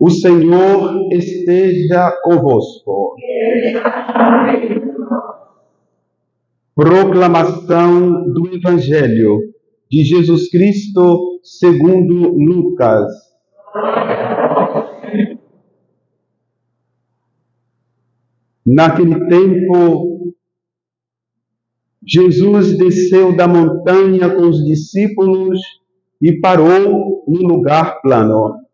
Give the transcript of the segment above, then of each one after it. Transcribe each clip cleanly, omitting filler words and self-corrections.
O Senhor esteja convosco. Proclamação do Evangelho de Jesus Cristo segundo Lucas. Naquele tempo, Jesus desceu da montanha com os discípulos e parou num lugar plano.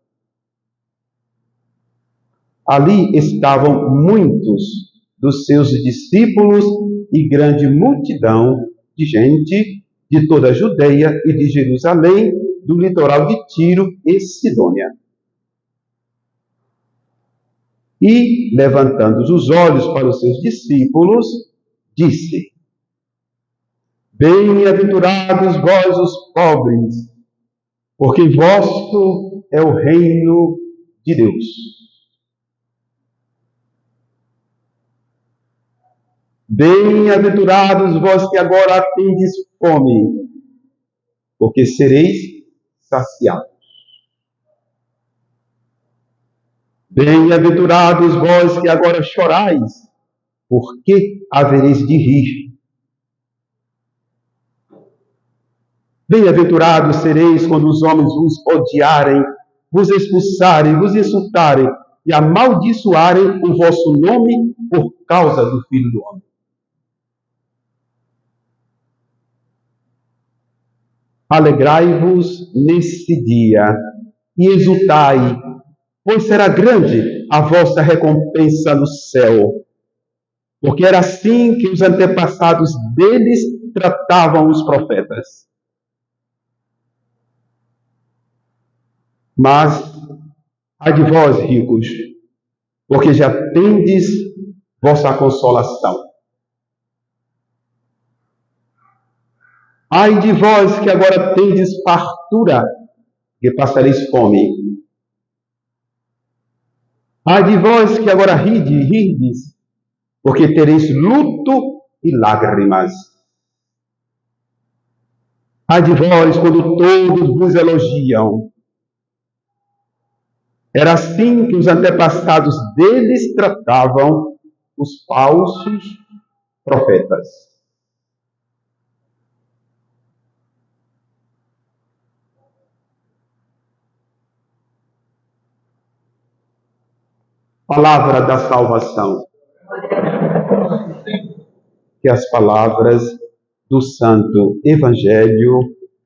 Ali estavam muitos dos seus discípulos e grande multidão de gente de toda a Judeia e de Jerusalém, do litoral de Tiro e Sidônia. E, levantando os olhos para os seus discípulos, disse: Bem-aventurados vós os pobres, porque vosso é o reino de Deus. Bem-aventurados vós que agora tendes fome, porque sereis saciados. Bem-aventurados vós que agora chorais, porque havereis de rir. Bem-aventurados sereis quando os homens vos odiarem, vos expulsarem, vos insultarem e amaldiçoarem o vosso nome por causa do Filho do Homem. Alegrai-vos nesse dia e exultai, pois será grande a vossa recompensa no céu. Porque era assim que os antepassados deles tratavam os profetas. Mas, ai de vós, ricos, porque já tendes vossa consolação. Ai de vós que agora tendes fartura, que passareis fome. Ai de vós que agora rides, porque tereis luto e lágrimas. Ai de vós quando todos vos elogiam. Era assim que os antepassados deles tratavam os falsos profetas. Palavra da salvação. Que as palavras do Santo Evangelho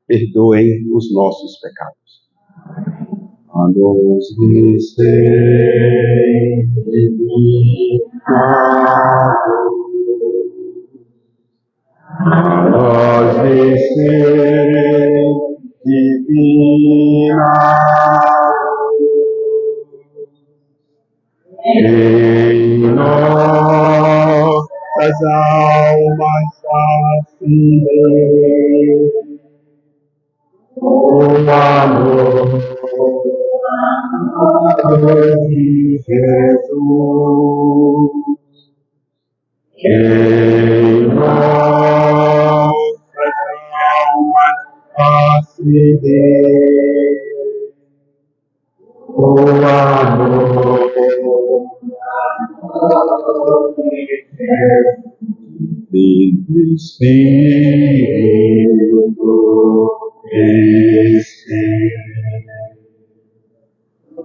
perdoem os nossos pecados. A nos recém a nós em nossas almas acender o amor de Jesus. Em nossas almas acender o amor do Espírito,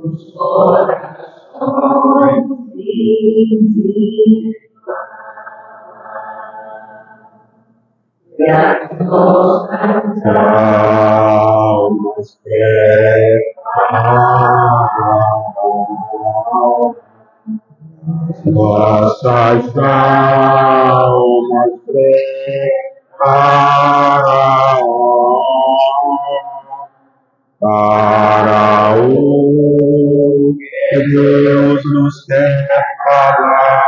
os corações e as nossas almas nossas almas para o que Deus nos quer falar.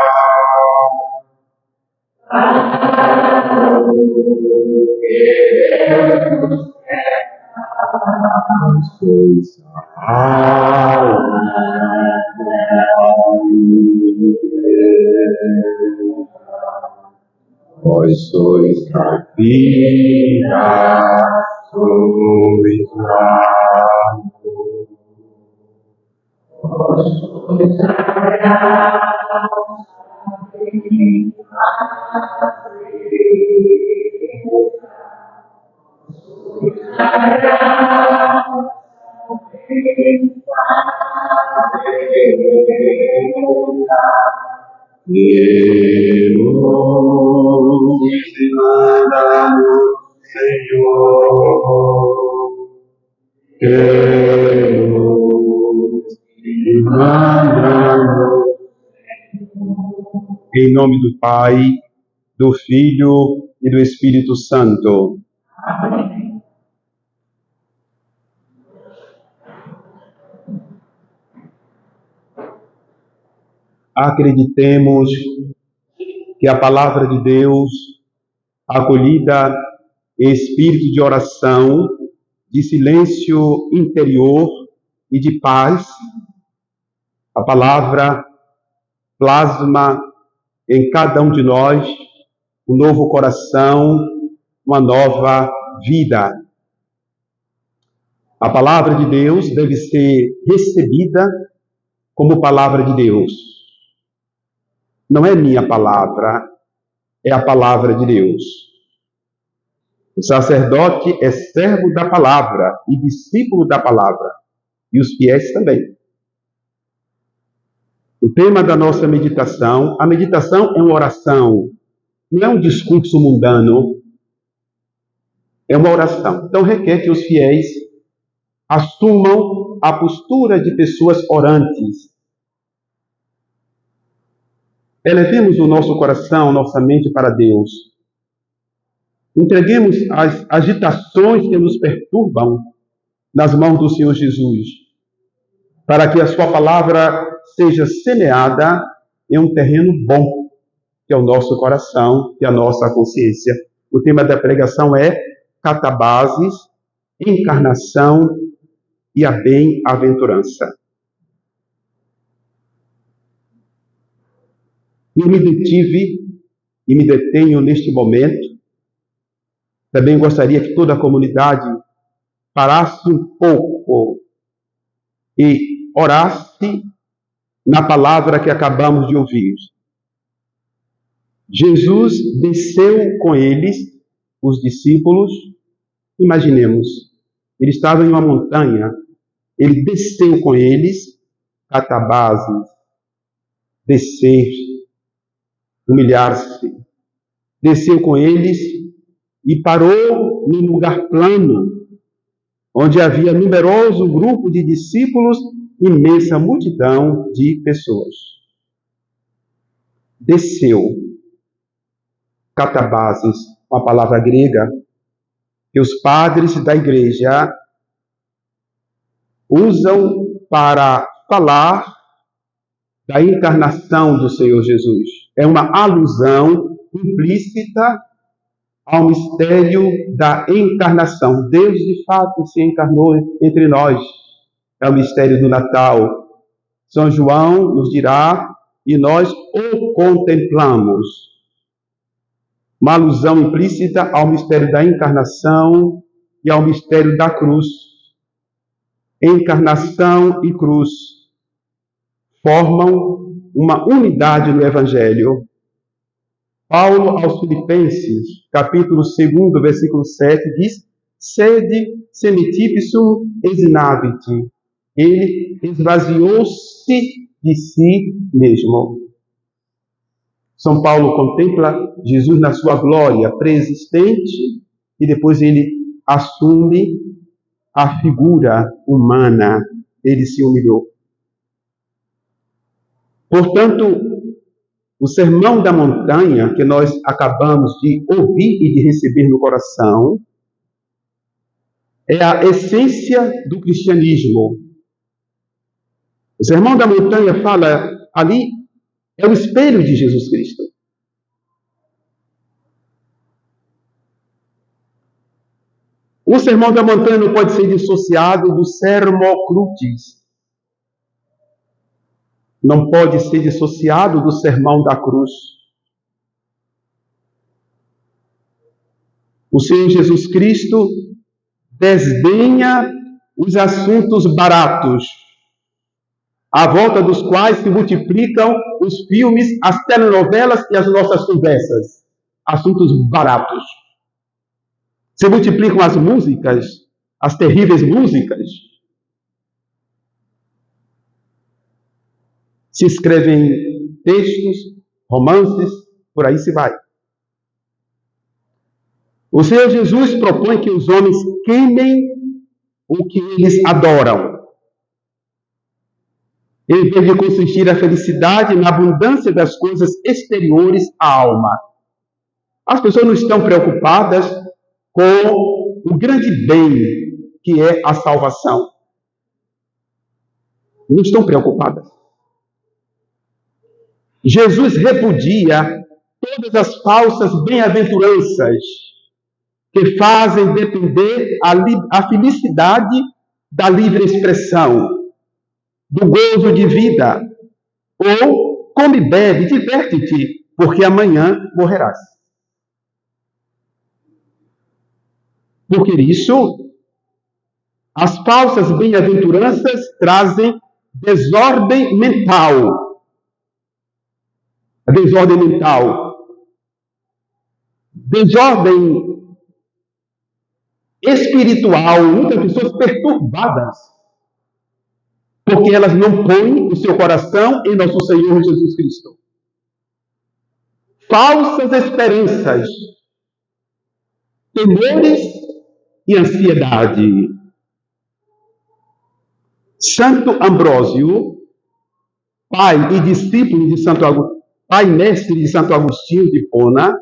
Para o que Deus nos quer falar. Sois a alma da igreja. Vós sois a vida, sois o amor. Vós Em nome do Pai, do Filho e do Espírito Santo. Acreditemos que a palavra de Deus, acolhida em espírito de oração, de silêncio interior e de paz, a palavra plasma em cada um de nós um novo coração, uma nova vida. A palavra de Deus deve ser recebida como palavra de Deus. Não é minha palavra, é a palavra de Deus. O sacerdote é servo da palavra e discípulo da palavra, e os fiéis também. O tema da nossa meditação, a meditação é uma oração, não é um discurso mundano, é uma oração. Então requer que os fiéis assumam a postura de pessoas orantes. Elevemos o nosso coração, nossa mente para Deus. Entreguemos as agitações que nos perturbam nas mãos do Senhor Jesus, para que a sua palavra seja semeada em um terreno bom, que é o nosso coração, que é a nossa consciência. O tema da pregação é catabases, encarnação e a bem-aventurança. Eu me detive e me detenho neste momento. Também gostaria que toda a comunidade parasse um pouco e orasse na palavra que acabamos de ouvir. Jesus desceu com eles, os discípulos. Imaginemos, ele estava em uma montanha, ele desceu com eles, catabases, descer, humilhar-se. Desceu com eles e parou num lugar plano, onde havia numeroso grupo de discípulos, imensa multidão de pessoas. Desceu. Catabases, uma palavra grega, que os padres da igreja usam para falar da encarnação do Senhor Jesus. É uma alusão implícita ao mistério da encarnação. Deus, de fato, se encarnou entre nós. É o mistério do Natal. São João nos dirá, e nós o contemplamos. Uma alusão implícita ao mistério da encarnação e ao mistério da cruz. Encarnação e cruz formam uma unidade no Evangelho. Paulo aos Filipenses, capítulo 2, versículo 7, diz: sede semitipsum esinavit. Ele esvaziou-se de si mesmo. São Paulo contempla Jesus na sua glória preexistente e depois ele assume a figura humana. Ele se humilhou. Portanto, o Sermão da Montanha, que nós acabamos de ouvir e de receber no coração, é a essência do cristianismo. O Sermão da Montanha fala ali, é o espelho de Jesus Cristo. O Sermão da Montanha não pode ser dissociado do Sermo Crucis. Não pode ser dissociado do Sermão da Cruz. O Senhor Jesus Cristo desdenha os assuntos baratos. à volta dos quais se multiplicam os filmes, as telenovelas e as nossas conversas. Assuntos baratos. Se multiplicam as músicas, as terríveis músicas. Se escrevem textos, romances, por aí se vai. O Senhor Jesus propõe que os homens queimem o que eles adoram, em vez de consistir a felicidade na abundância das coisas exteriores à alma. As pessoas não estão preocupadas com o grande bem que é a salvação. Não estão preocupadas. Jesus repudia todas as falsas bem-aventuranças que fazem depender a felicidade da livre expressão, do gozo de vida, ou come e bebe, diverte-te, porque amanhã morrerás. Por isso, as falsas bem-aventuranças trazem desordem mental. A desordem mental. Desordem espiritual. Muitas pessoas perturbadas, porque elas não põem o seu coração em nosso Senhor Jesus Cristo. Falsas esperanças, temores e ansiedade. Santo Ambrósio, pai e discípulo de pai mestre de Santo Agostinho de Hipona,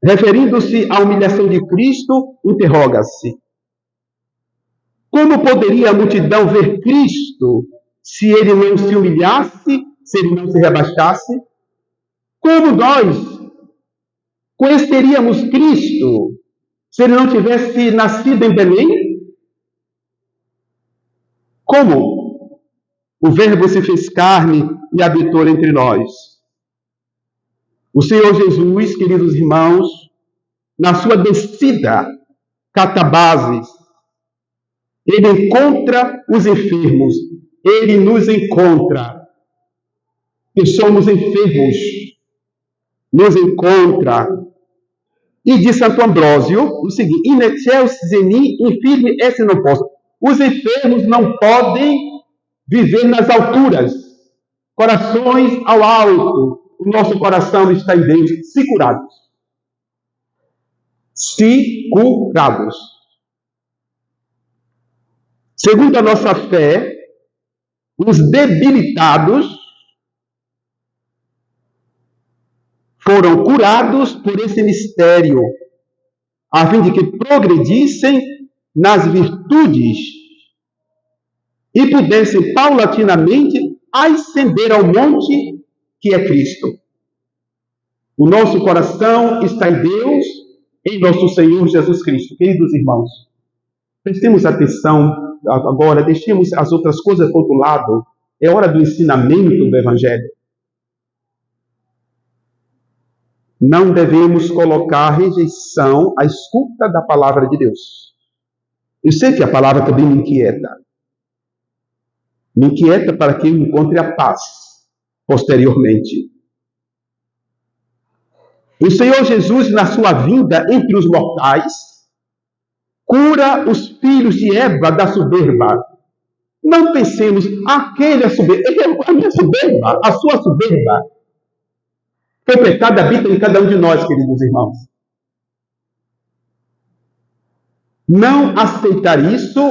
referindo-se à humilhação de Cristo, interroga-se: como poderia a multidão ver Cristo se ele não se humilhasse, se ele não se rebaixasse? Como nós conheceríamos Cristo se ele não tivesse nascido em Belém? Como? O Verbo se fez carne e habitou entre nós. O Senhor Jesus, queridos irmãos, na sua descida catabases, ele encontra os enfermos, ele nos encontra, que somos enfermos, nos encontra. E diz Santo Ambrósio o seguinte: in excelsis zeni infirme esse não posso. Os enfermos não podem viver nas alturas, corações ao alto. O nosso coração está em Deus, se curados. Se curados. Segundo a nossa fé, os debilitados foram curados por esse mistério, a fim de que progredissem nas virtudes e pudessem paulatinamente ascender ao monte que é Cristo. O nosso coração está em Deus, em nosso Senhor Jesus Cristo. Queridos irmãos, prestemos atenção agora, deixemos as outras coisas para o outro lado. É hora do ensinamento do Evangelho. Não devemos colocar rejeição à escuta da palavra de Deus. Eu sei que a palavra também me inquieta. Me inquieta para que eu encontre a paz posteriormente. O Senhor Jesus, na sua vinda entre os mortais, cura os filhos de Eva da soberba. Não pensemos, aquele é soberba. A minha soberba, a sua soberba. O pecado habita em cada um de nós, queridos irmãos. Não aceitar isso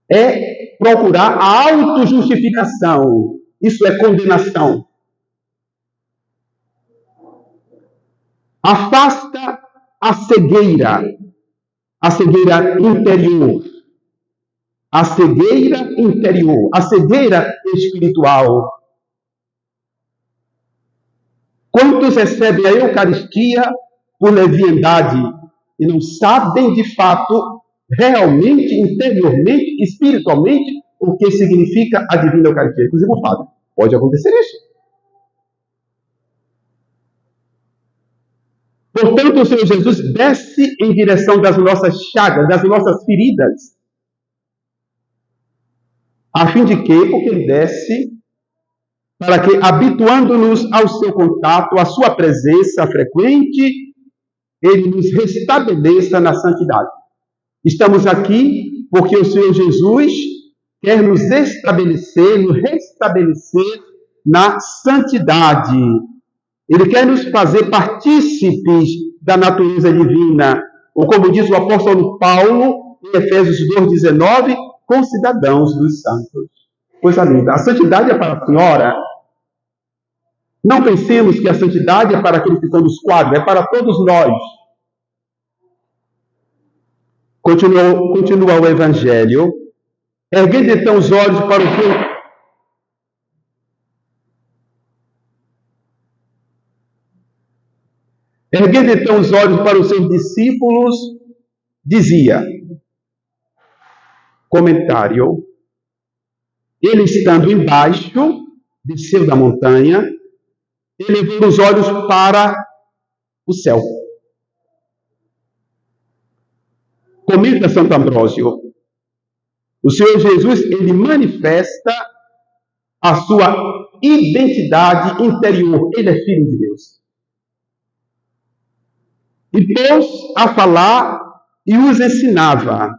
é procurar a autojustificação. Isso é condenação. Afasta a cegueira interior, a cegueira interior, a cegueira espiritual. Quantos recebem a Eucaristia por leviandade e não sabem de fato, realmente, interiormente, espiritualmente, o que significa a Divina Eucaristia? Inclusive o padre. Pode acontecer isso. Portanto, o Senhor Jesus desce em direção das nossas chagas, das nossas feridas, a fim de que? Porque ele desce para que, habituando-nos ao seu contato, à sua presença frequente, ele nos restabeleça na santidade. Estamos aqui porque o Senhor Jesus quer nos estabelecer, nos restabelecer na santidade. Ele quer nos fazer partícipes da natureza divina, ou como diz o apóstolo Paulo, em Efésios 2,19, concidadãos dos santos. Coisa linda. A santidade é para a senhora. Não pensemos que a santidade é para aqueles que estão nos quadros, é para todos nós. Continua o Evangelho. Erguendo então os olhos para o seu... Erguendo então os olhos para os seus discípulos, dizia, comentário, ele estando embaixo, desceu da montanha, elevou os olhos para o céu. Comenta Santo Ambrósio, o Senhor Jesus, ele manifesta a sua identidade interior. Ele é Filho de Deus. E pôs a falar e os ensinava.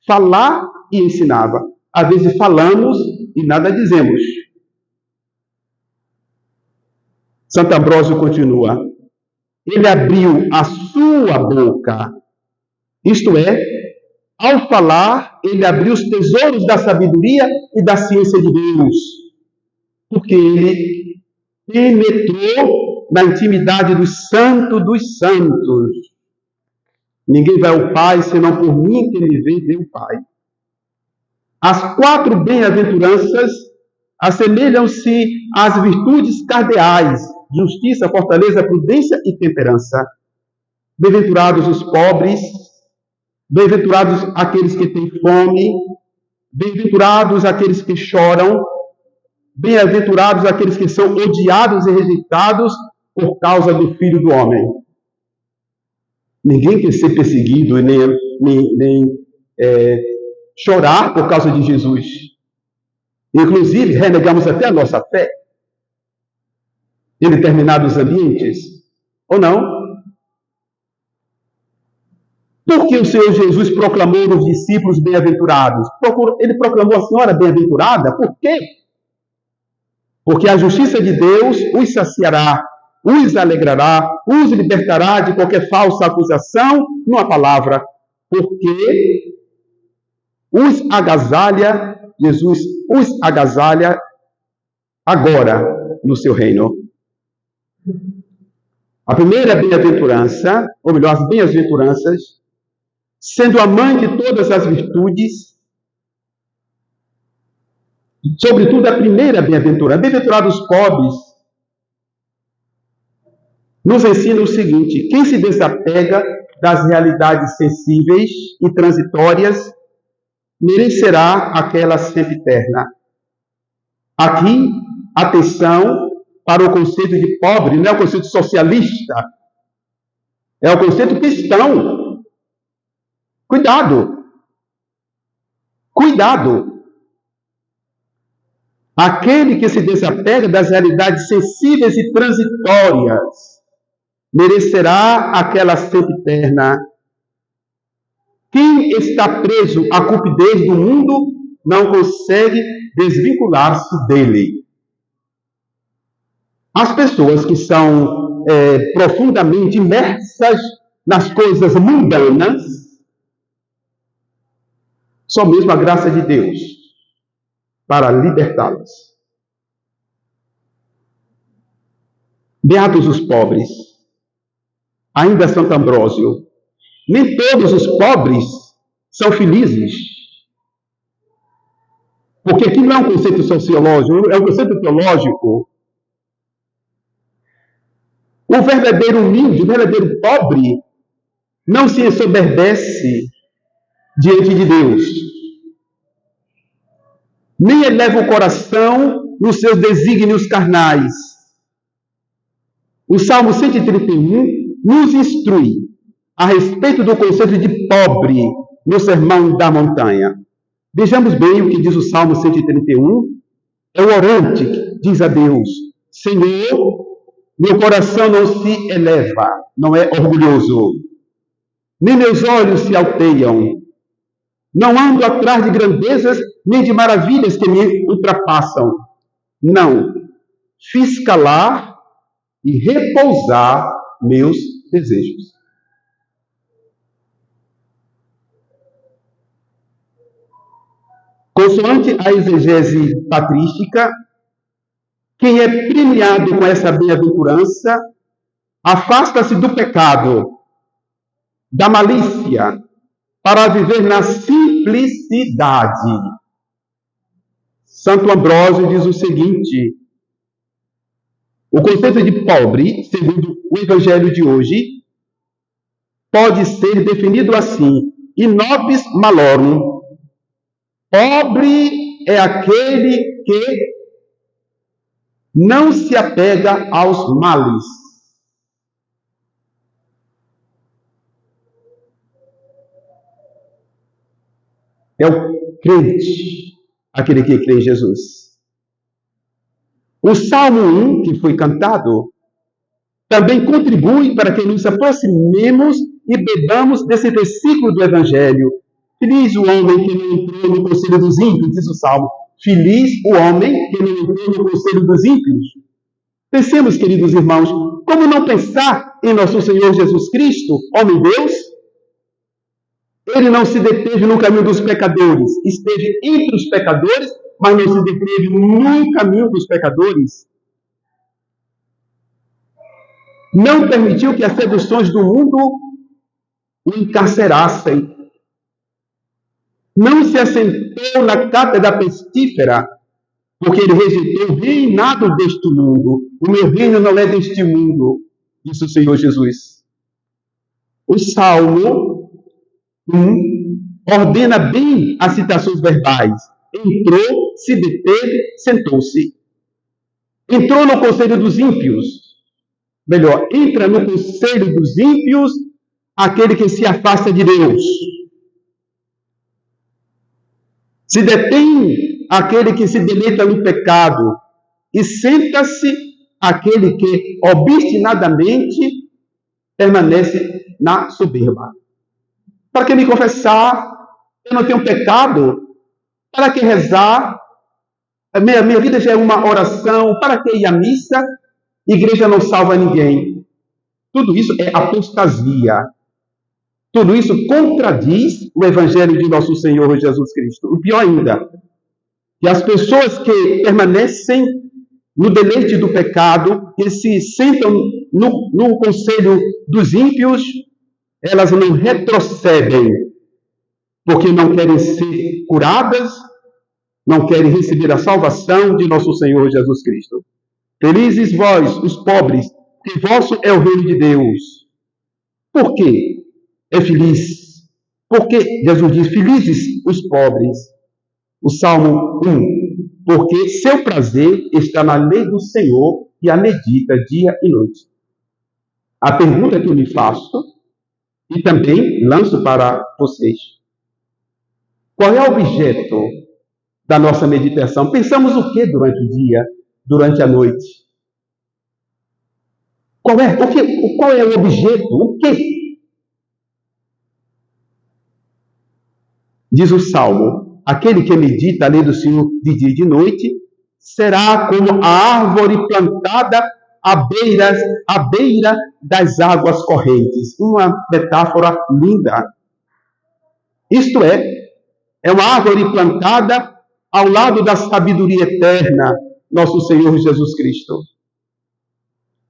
Falar e ensinava. Às vezes falamos e nada dizemos. Santo Ambrósio continua. Ele abriu a sua boca. Isto é, ao falar, ele abriu os tesouros da sabedoria e da ciência de Deus. Porque ele penetrou na intimidade dos santos. Ninguém vai ao Pai, senão por mim que me vê o Pai. As 4 bem-aventuranças assemelham-se às virtudes cardeais: justiça, fortaleza, prudência e temperança. Bem-aventurados os pobres, bem-aventurados aqueles que têm fome, bem-aventurados aqueles que choram, bem-aventurados aqueles que são odiados e rejeitados por causa do Filho do Homem. Ninguém quer ser perseguido nem chorar por causa de Jesus. Inclusive, renegamos até a nossa fé em determinados ambientes, ou não? Por que o Senhor Jesus proclamou os discípulos bem-aventurados? Ele proclamou a senhora bem-aventurada? Por quê? Porque a justiça de Deus os saciará, os alegrará, os libertará de qualquer falsa acusação, numa palavra, porque os agasalha, Jesus os agasalha agora no seu reino. A primeira bem-aventurança, ou melhor, as bem-aventuranças, sendo a mãe de todas as virtudes, sobretudo a primeira bem-aventurança, bem-aventurados os pobres, nos ensina o seguinte: quem se desapega das realidades sensíveis e transitórias merecerá aquela sempiterna. Aqui, atenção para o conceito de pobre, não é o conceito socialista, é o conceito cristão. Cuidado! Cuidado! Aquele que se desapega das realidades sensíveis e transitórias merecerá aquela sempiterna. Quem está preso à cupidez do mundo não consegue desvincular-se dele. As pessoas que são profundamente imersas nas coisas mundanas, só mesmo a graça de Deus para libertá-las. Beatos os pobres. Ainda Santo Ambrósio. Nem todos os pobres são felizes. Porque aqui não é um conceito sociológico, é um conceito teológico. O verdadeiro humilde, o verdadeiro pobre, não se ensoberbece diante de Deus. Nem eleva o coração nos seus desígnios carnais. O Salmo 131 nos instrui a respeito do conceito de pobre no Sermão da Montanha. Vejamos bem o que diz o Salmo 131. É o orante que diz a Deus: Senhor, meu coração não se eleva, não é orgulhoso, nem meus olhos se alteiam. Não ando atrás de grandezas nem de maravilhas que me ultrapassam. Não. Fiz calar e repousar meus desejos. Consoante a exegese patrística, quem é premiado com essa bem-aventurança afasta-se do pecado, da malícia, para viver na simplicidade. Santo Ambrósio diz o seguinte: o conceito de pobre, segundo o Evangelho de hoje, pode ser definido assim: in nobis malorum. Pobre é aquele que não se apega aos males. É o crente, aquele que crê em Jesus. O Salmo 1, que foi cantado, também contribui para que nos aproximemos e bebamos desse versículo do Evangelho. Feliz o homem que não entrou no conselho dos ímpios, diz o Salmo. Feliz o homem que não entrou no conselho dos ímpios. Pensemos, queridos irmãos, como não pensar em nosso Senhor Jesus Cristo, homem-Deus? Ele não se deteve no caminho dos pecadores, esteve entre os pecadores, mas não se deteve no caminho dos pecadores. Não permitiu que as seduções do mundo o encarcerassem. Não se assentou na cátedra pestífera, porque ele rejeitou o reinado deste mundo. O meu reino não é deste mundo, disse o Senhor Jesus. O Salmo 1 ordena bem as citações verbais. Entrou, se deteve, sentou-se. Entrou no conselho dos ímpios. Melhor, entra no conselho dos ímpios aquele que se afasta de Deus. Se detém aquele que se deleita no pecado. E senta-se aquele que obstinadamente permanece na soberba. Para que me confessar? Eu não tenho pecado. Para que rezar? A minha vida já é uma oração. Para que ir à missa? Igreja não salva ninguém. Tudo isso é apostasia. Tudo isso contradiz o Evangelho de nosso Senhor Jesus Cristo. O pior ainda, que as pessoas que permanecem no deleite do pecado, que se sentam no conselho dos ímpios, elas não retrocedem, porque não querem ser curadas, não querem receber a salvação de nosso Senhor Jesus Cristo. Felizes vós, os pobres, que vosso é o reino de Deus. Por quê? É feliz. Porque Jesus diz, felizes os pobres. O Salmo 1. Porque seu prazer está na lei do Senhor e a medita dia e noite. A pergunta que eu me faço e também lanço para vocês. Qual é o objeto da nossa meditação? Pensamos o que durante o dia, durante a noite? Qual é o objeto? O que? Diz o Salmo, aquele que medita a lei do Senhor de dia e de noite, será como a árvore plantada à beira das águas correntes. Uma metáfora linda. Isto é uma árvore plantada ao lado da sabedoria eterna, nosso Senhor Jesus Cristo,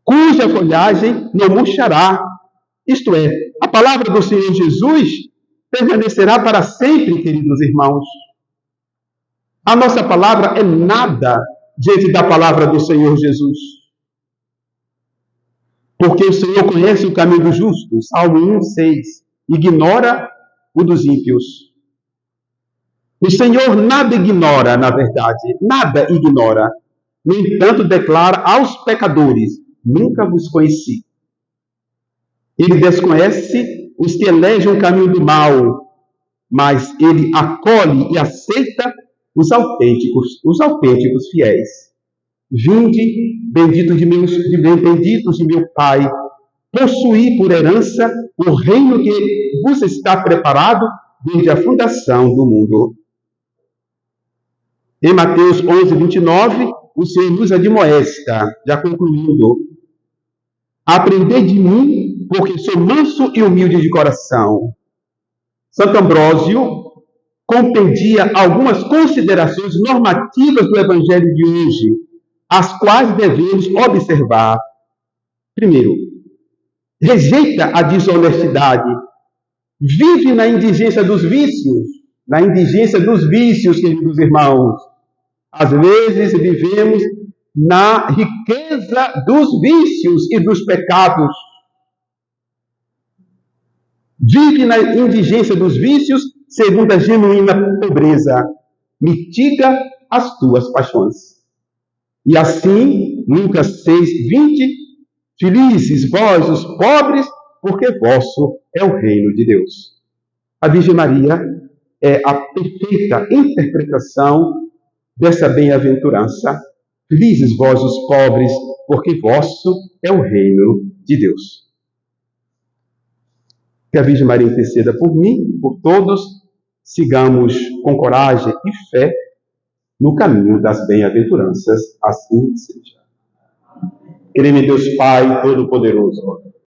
cuja folhagem não murchará. Isto é, a palavra do Senhor Jesus permanecerá para sempre, queridos irmãos. A nossa palavra é nada diante da palavra do Senhor Jesus. Porque o Senhor conhece o caminho dos justos. Salmo 1:6. Ignora o dos ímpios. O Senhor nada ignora, na verdade. Nada ignora. No entanto, declara aos pecadores, nunca vos conheci. Ele desconhece os que elegem o caminho do mal, mas ele acolhe e aceita os autênticos fiéis. Vinde, benditos de meu Pai, possuí por herança o reino que vos está preparado desde a fundação do mundo. Em Mateus 11, 29, o Senhor nos admoesta, já concluindo: aprendei de mim, porque sou manso e humilde de coração. Santo Ambrósio compendia algumas considerações normativas do Evangelho de hoje, as quais devemos observar. Primeiro, rejeita a desonestidade, vive na indigência dos vícios, queridos irmãos. Às vezes vivemos na riqueza dos vícios e dos pecados. Vive na indigência dos vícios segundo a genuína pobreza. Mitiga as tuas paixões. E assim, Lucas 6, 20, felizes vós os pobres, porque vosso é o reino de Deus. A Virgem Maria é a perfeita interpretação dessa bem-aventurança. Felizes vós os pobres, porque vosso é o reino de Deus. Que a Virgem Maria interceda por mim, por todos, sigamos com coragem e fé no caminho das bem-aventuranças, assim seja. Querido Deus Pai Todo-Poderoso,